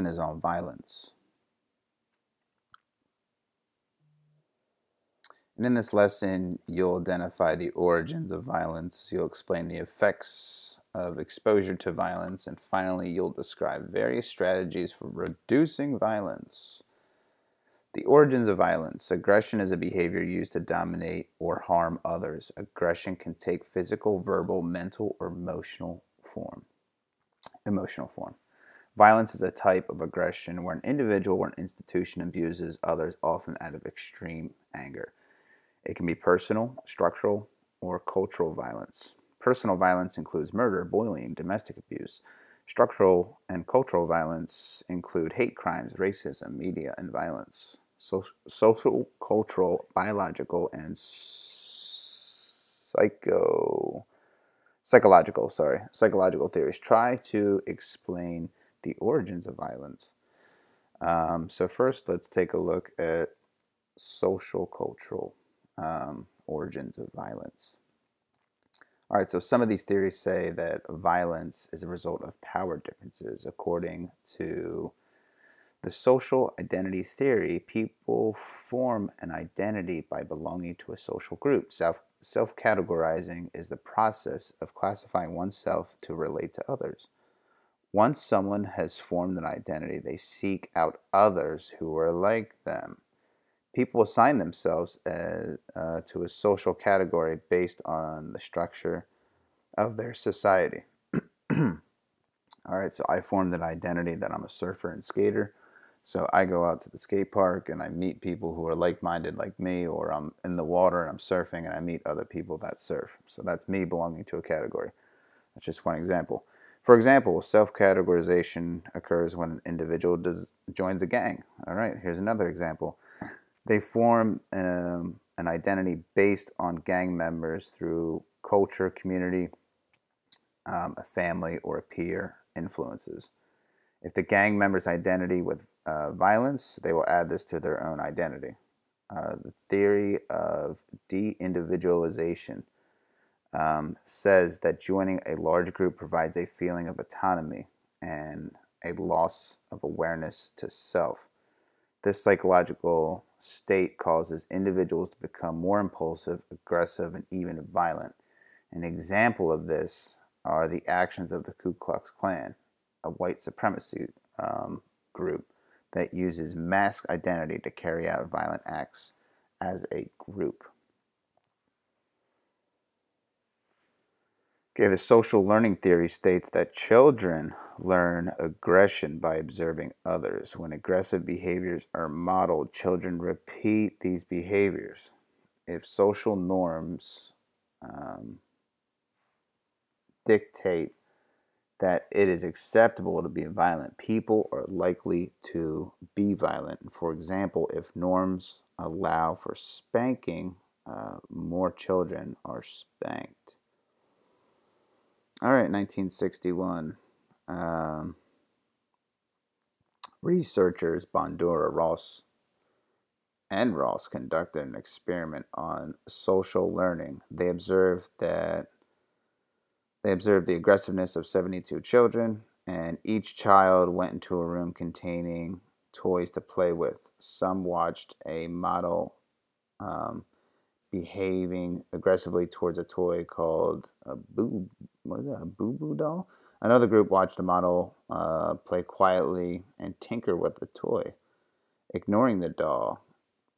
Is on violence. And in this lesson, you'll identify the origins of violence, you'll explain the effects of exposure to violence, and finally, you'll describe various strategies for reducing violence. The origins of violence. Aggression is a behavior used to dominate or harm others. Aggression can take physical, verbal, mental, or emotional form. Emotional form. Violence is a type of aggression where an individual or an institution abuses others, often out of extreme anger. It can be personal, structural, or cultural violence. Personal violence includes murder, bullying, domestic abuse. Structural and cultural violence include hate crimes, racism, media, and violence. Social, cultural, biological, and psychological theories try to explain the origins of violence. So first, let's take a look at social cultural origins of violence. All right, so some of these theories say that violence is a result of power differences. According to the social identity theory, people form an identity by belonging to a social group. Self-categorizing is the process of classifying oneself to relate to others. Once someone has formed an identity, they seek out others who are like them. People assign themselves to a social category based on the structure of their society. All right, so I formed an identity that I'm a surfer and skater. So I go out to the skate park and I meet people who are like-minded like me, or I'm in the water and I'm surfing and I meet other people that surf. So that's me belonging to a category. That's just one example. For example, self-categorization occurs when an individual joins a gang. All right, here's another example. They form an identity based on gang members through culture, community, a family, or a peer influences. If the gang member's identity with violence, they will add this to their own identity. The theory of de-individualization says that joining a large group provides a feeling of autonomy and a loss of awareness to self. This psychological state causes individuals to become more impulsive, aggressive, and even violent. An example of this are the actions of the Ku Klux Klan, a white supremacy group that uses mask identity to carry out violent acts as a group. Okay, the social learning theory states that children learn aggression by observing others. When aggressive behaviors are modeled, children repeat these behaviors. If social norms dictate that it is acceptable to be violent, people are likely to be violent. For example, if norms allow for spanking, more children are spanked. All right, 1961. Researchers Bandura, Ross conducted an experiment on social learning. They observed the aggressiveness of 72 children, and each child went into a room containing toys to play with. Some watched a model behaving aggressively towards a toy called a boo boo doll. Another group watched a model play quietly and tinker with the toy, ignoring the doll.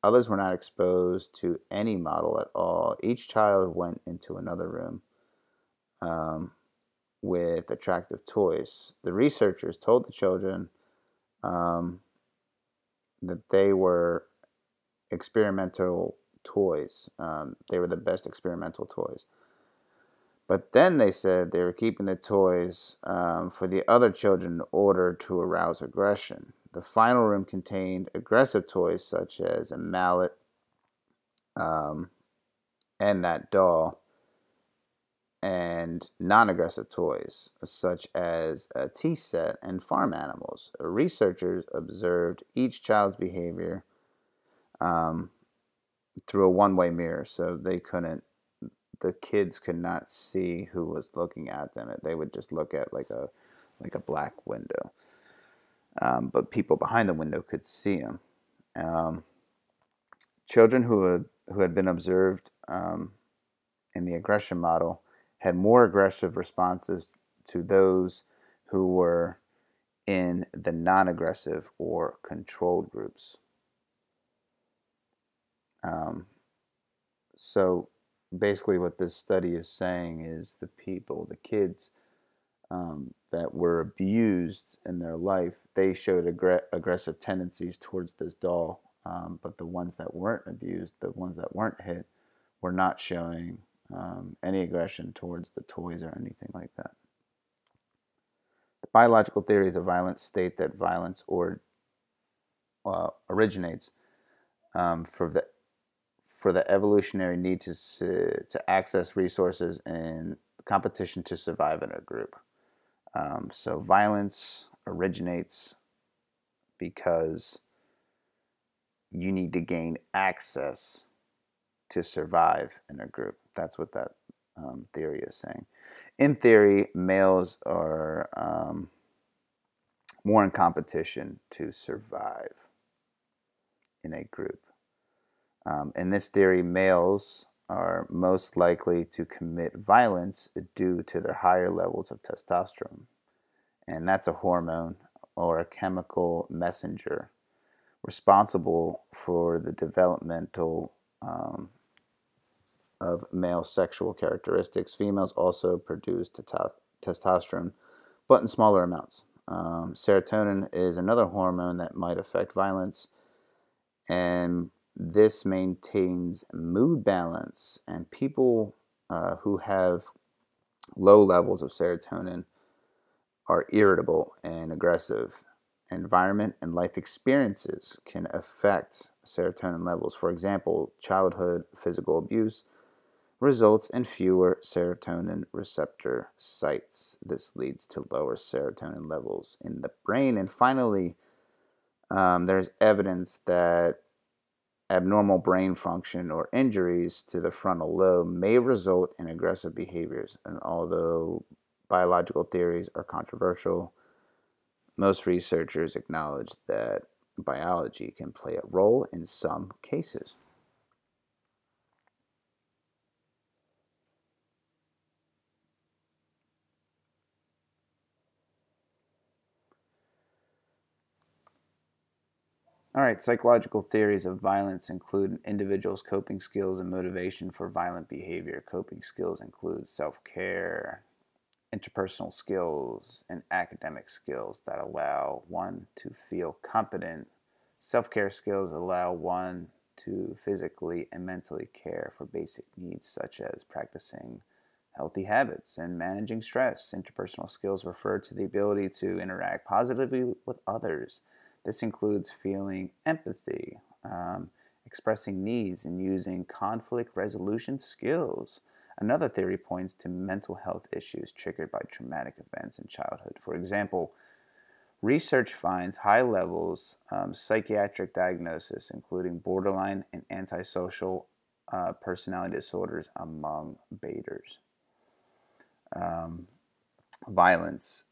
Others were not exposed to any model at all. Each child went into another room with attractive toys. The researchers told the children that they were experimental toys. They were the best experimental toys. But then they said they were keeping the toys for the other children in order to arouse aggression. The final room contained aggressive toys such as a mallet and that doll, and non-aggressive toys such as a tea set and farm animals. Researchers observed each child's behavior through a one-way mirror, so the kids could not see who was looking at them. They would just look at like a black window. but people behind the window could see him. Children who had been observed in the aggression model had more aggressive responses to those who were in the non-aggressive or controlled groups. So basically what this study is saying is the people, the kids that were abused in their life, they showed aggressive tendencies towards this doll, but the ones that weren't abused, the ones that weren't hit, were not showing any aggression towards the toys or anything like that. The biological theories of violence state that violence originates for the evolutionary need to access resources and competition to survive in a group. So violence originates because you need to gain access to survive in a group. That's what that theory is saying. In theory, males are more in competition to survive in a group. In this theory, males are most likely to commit violence due to their higher levels of testosterone. And that's a hormone or a chemical messenger responsible for the developmental of male sexual characteristics. Females also produce testosterone, but in smaller amounts. Serotonin is another hormone that might affect violence, and this maintains mood balance. And people who have low levels of serotonin are irritable and aggressive. Environment and life experiences can affect serotonin levels. For example, childhood physical abuse results in fewer serotonin receptor sites. This leads to lower serotonin levels in the brain. And finally, there's evidence that abnormal brain function or injuries to the frontal lobe may result in aggressive behaviors. And although biological theories are controversial, most researchers acknowledge that biology can play a role in some cases. All right, psychological theories of violence include an individual's coping skills and motivation for violent behavior. Coping skills include self-care, interpersonal skills, and academic skills that allow one to feel competent. Self-care skills allow one to physically and mentally care for basic needs such as practicing healthy habits and managing stress. Interpersonal skills refer to the ability to interact positively with others. This includes feeling empathy, expressing needs, and using conflict resolution skills. Another theory points to mental health issues triggered by traumatic events in childhood. For example, research finds high levels psychiatric diagnosis, including borderline and antisocial personality disorders among baiters. Violence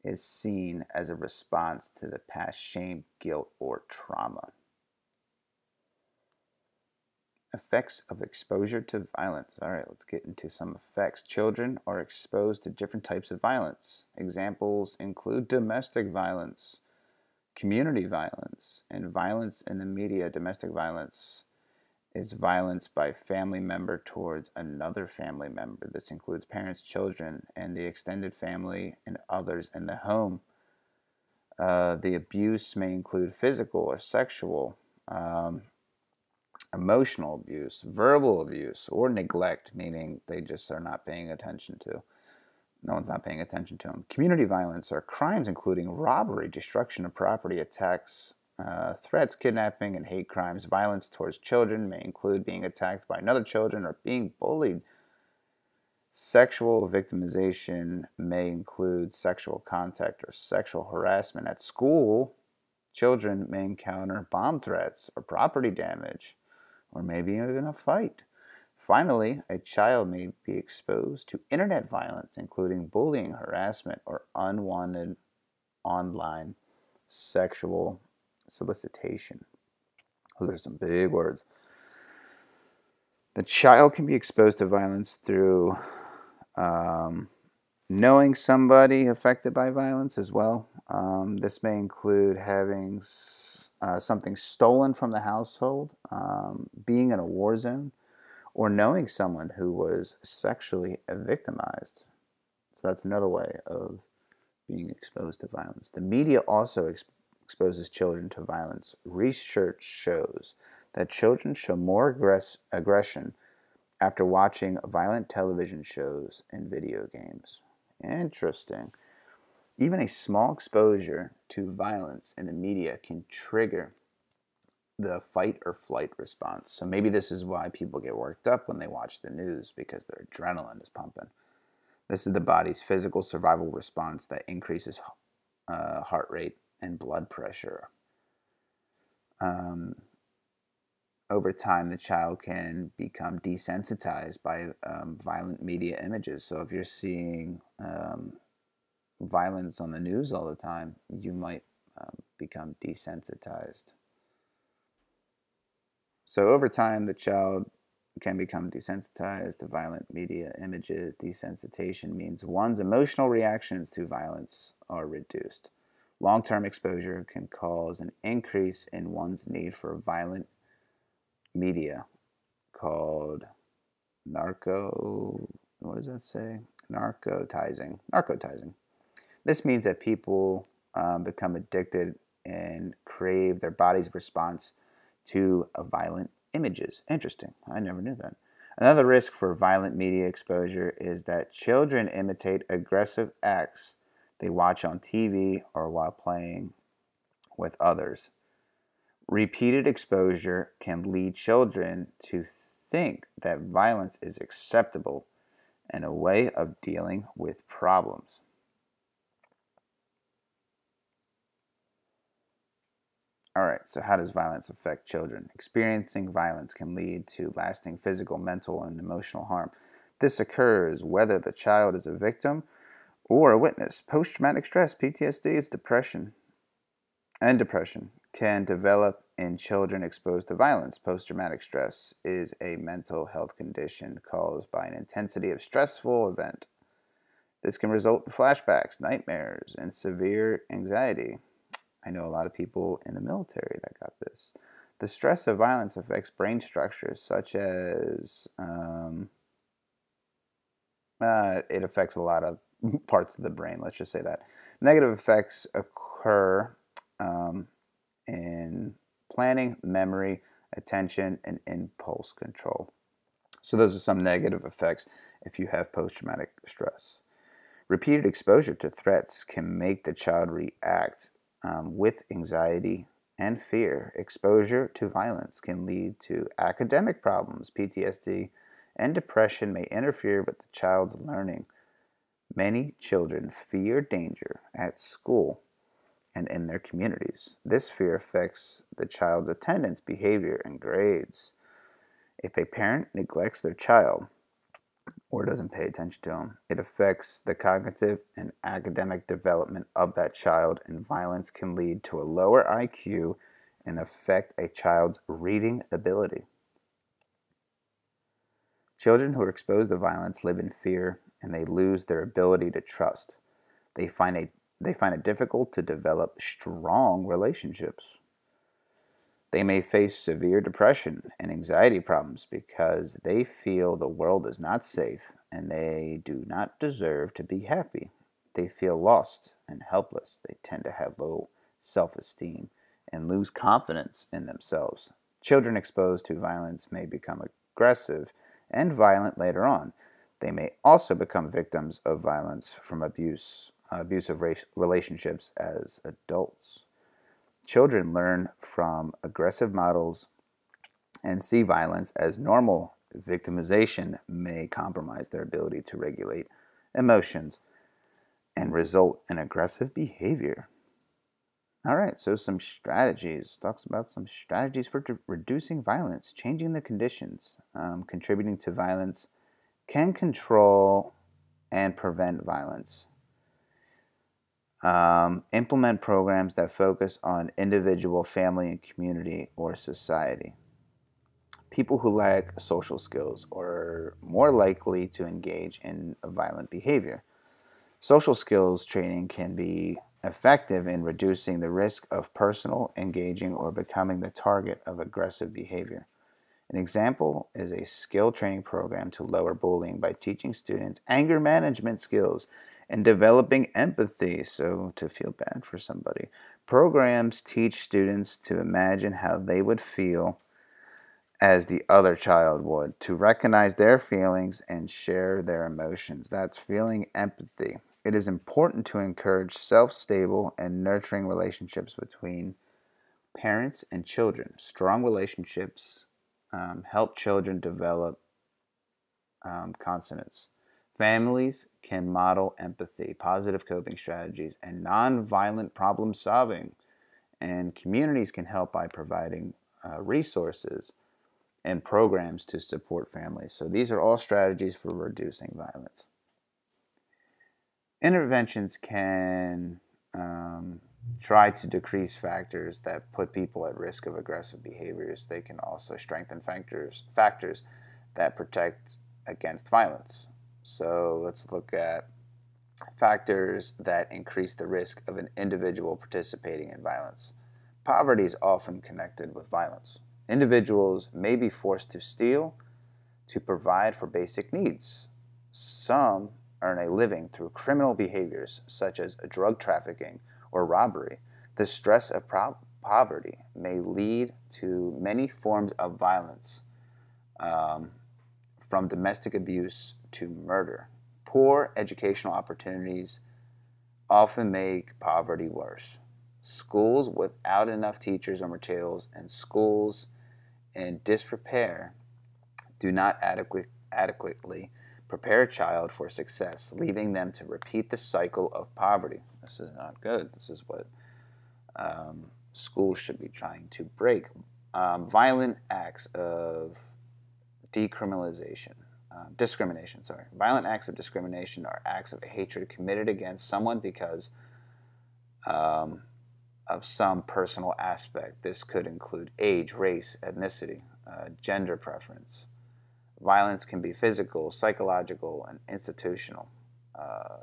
is seen as a response to the past shame, guilt, or trauma. Effects of exposure to violence. All right, let's get into some effects. Children are exposed to different types of violence. Examples include domestic violence, community violence, and violence in the media. Domestic violence is violence by a family member towards another family member. This includes parents, children, and the extended family and others in the home. The abuse may include physical or sexual, emotional abuse, verbal abuse, or neglect, meaning they just are not paying attention to. No one's not paying attention to them. Community violence are crimes including robbery, destruction of property, attacks, threats, kidnapping, and hate crimes. Violence towards children may include being attacked by another children or being bullied. Sexual victimization may include sexual contact or sexual harassment at school. Children may encounter bomb threats or property damage, or maybe even a fight. Finally, a child may be exposed to internet violence, including bullying, harassment, or unwanted online sexual solicitation. Those are some big words. The child can be exposed to violence through knowing somebody affected by violence as well. This may include having something stolen from the household, being in a war zone, or knowing someone who was sexually victimized. So that's another way of being exposed to violence. The media also exposes children to violence. Research shows that children show more aggression after watching violent television shows and video games. Interesting. Even a small exposure to violence in the media can trigger the fight or flight response. So maybe this is why people get worked up when they watch the news, because their adrenaline is pumping. This is the body's physical survival response that increases heart rate and blood pressure. Over time, the child can become desensitized by violent media images. So if you're seeing violence on the news all the time, you might become desensitized. So over time, the child can become desensitized to violent media images. Desensitization means one's emotional reactions to violence are reduced. Long-term exposure can cause an increase in one's need for violent media called what does that say? Narcotizing. This means that people become addicted and crave their body's response to violent images. Interesting. I never knew that. Another risk for violent media exposure is that children imitate aggressive acts they watch on TV or while playing with others. Repeated exposure can lead children to think that violence is acceptable and a way of dealing with problems. All right, so how does violence affect children? Experiencing violence can lead to lasting physical, mental, and emotional harm. This occurs whether the child is a victim or a witness. Post-traumatic stress, PTSD, is depression can develop in children exposed to violence. Post-traumatic stress is a mental health condition caused by an intensity of stressful event. This can result in flashbacks, nightmares, and severe anxiety. I know a lot of people in the military that got this. The stress of violence affects brain structures such as it affects a lot of parts of the brain, let's just say that. Negative effects occur in planning, memory, attention, and impulse control. So those are some negative effects if you have post-traumatic stress. Repeated exposure to threats can make the child react with anxiety and fear. Exposure to violence can lead to academic problems. PTSD and depression may interfere with the child's learning. Many children fear danger at school and in their communities. This fear affects the child's attendance, behavior, and grades. If a parent neglects their child or doesn't pay attention to them, it affects the cognitive and academic development of that child, and violence can lead to a lower IQ and affect a child's reading ability. Children who are exposed to violence live in fear and they lose their ability to trust. They find it difficult to develop strong relationships. They may face severe depression and anxiety problems because they feel the world is not safe and they do not deserve to be happy. They feel lost and helpless. They tend to have low self-esteem and lose confidence in themselves. Children exposed to violence may become aggressive and violent later on. They may also become victims of violence from abusive relationships as adults. Children learn from aggressive models and see violence as normal. Victimization may compromise their ability to regulate emotions and result in aggressive behavior. All right, so some strategies. Talks about some strategies for reducing violence, changing the conditions, contributing to violence, can control and prevent violence. Implement programs that focus on individual, family, and community or society. People who lack social skills are more likely to engage in violent behavior. Social skills training can be effective in reducing the risk of personal, engaging, or becoming the target of aggressive behavior. An example is a skill training program to lower bullying by teaching students anger management skills and developing empathy, so to feel bad for somebody. Programs teach students to imagine how they would feel as the other child would, to recognize their feelings and share their emotions. That's feeling empathy. It is important to encourage self-stable and nurturing relationships between parents and children. Strong relationships help children develop consonants. Families can model empathy, positive coping strategies, and nonviolent problem solving. And communities can help by providing resources and programs to support families. So these are all strategies for reducing violence. Interventions can try to decrease factors that put people at risk of aggressive behaviors. They can also strengthen factors that protect against violence. So let's look at factors that increase the risk of an individual participating in violence. Poverty is often connected with violence. Individuals may be forced to steal to provide for basic needs. Some earn a living through criminal behaviors such as drug trafficking or robbery. The stress of poverty may lead to many forms of violence, from domestic abuse to murder. Poor educational opportunities often make poverty worse. Schools without enough teachers or materials and schools in disrepair do not adequately prepare a child for success, leaving them to repeat the cycle of poverty. This is not good. This is what schools should be trying to break. Violent acts of discrimination. Violent acts of discrimination are acts of hatred committed against someone because of some personal aspect. This could include age, race, ethnicity, gender preference. Violence can be physical, psychological, and institutional.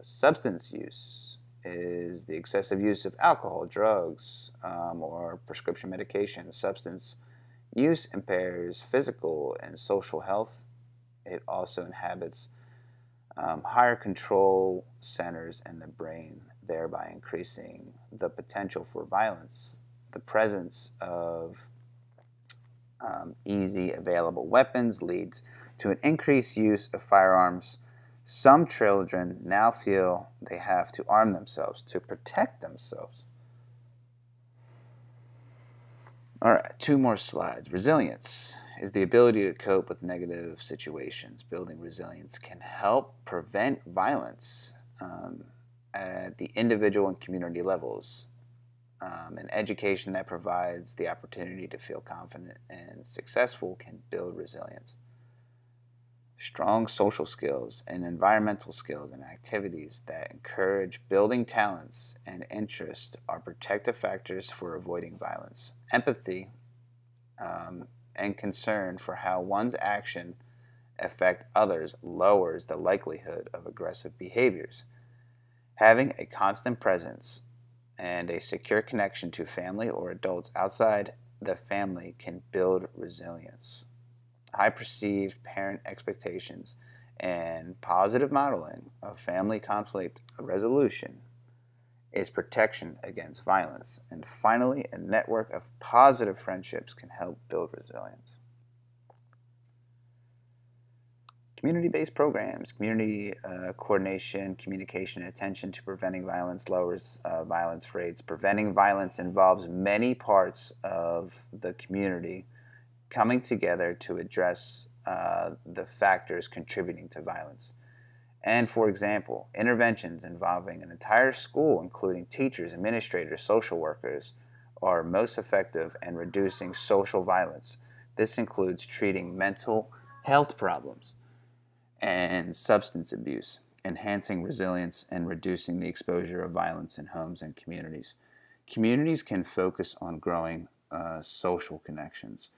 Substance use is the excessive use of alcohol, drugs, or prescription medication. Substance use impairs physical and social health. It also inhibits higher control centers in the brain, thereby increasing the potential for violence. The presence of easy available weapons leads to an increased use of firearms. Some children now feel they have to arm themselves to protect themselves. All right, 2 more slides. Resilience is the ability to cope with negative situations. Building resilience can help prevent violence at the individual and community levels. An education that provides the opportunity to feel confident and successful can build resilience. Strong social skills and environmental skills and activities that encourage building talents and interests are protective factors for avoiding violence. Empathy and concern for how one's action affect others lowers the likelihood of aggressive behaviors. Having a constant presence and a secure connection to family or adults outside the family can build resilience. High perceived parent expectations and positive modeling of family conflict resolution is protection against violence. And finally, a network of positive friendships can help build resilience. Community-based programs, community coordination, communication, and attention to preventing violence lowers violence rates. Preventing violence involves many parts of the community coming together to address the factors contributing to violence. And for example, interventions involving an entire school, including teachers, administrators, social workers, are most effective in reducing social violence. This includes treating mental health problems and substance abuse. enhancing resilience and reducing the exposure of violence in homes and communities. Communities can focus on growing social connections.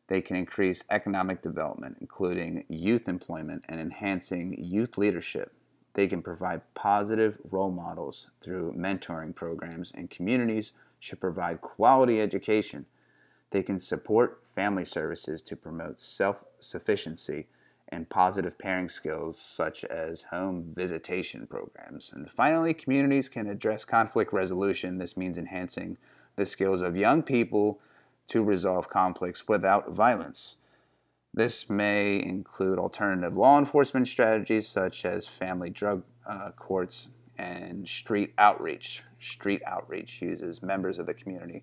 They can increase economic development, including youth employment and enhancing youth leadership. They can provide positive role models through mentoring programs, and communities should provide quality education. They can support family services to promote self sufficiency and positive parenting skills, such as home visitation programs. And finally, communities can address conflict resolution. This means enhancing the skills of young people to resolve conflicts without violence. This may include alternative law enforcement strategies such as family drug courts and street outreach. Street outreach uses members of the community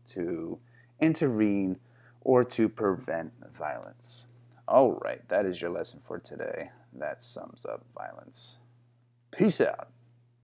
to intervene or to prevent violence. All right, that is your lesson for today. That sums up violence. Peace out.